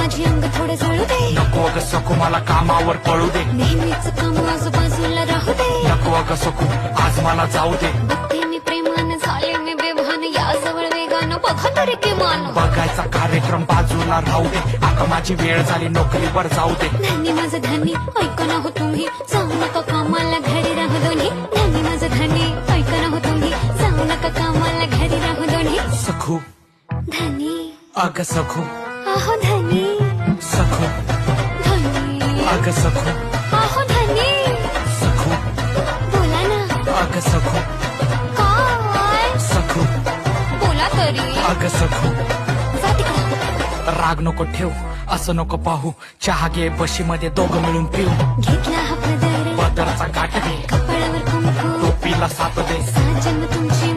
माझी अंग थोडं जळू दे. नको अग सखू मला कामावर पळू दे. नेहमीच काम आजूबाजूला राहू दे. नको अग सखू आज मला जाऊ दे. बघते मी प्रेमानं झाले मी बेभान या जवळ वेगानं बघा तरी किमान. बघायचा कार्यक्रम बाजूला राहू दे. आता माझी वेळ झाली नोकरीवर जाऊ दे. धनी माझं धनी ऐका ना हो तुम्ही जाऊ नका कामाला घरी राहू दोन्ही. धनी माझं धनी ऐका ना हो तुम्ही जाऊ नका कामाला घरी राहू दोन्ही. सखू धनी अग सखू आहो धनी सखू धनी अग सखू आहो धनी सखू बोला ना. अग सखू काय सखू बोला तरी. अग सखू जा तिकडं. राग नको ठेव असं नको पाहू. चहा घे बशी मध्ये दोघं मिळून पिऊ. घेतला हा पदर पदरचा गाठ घे कपाळावर कुंकू टोपीला साथ दे. साजन तुमची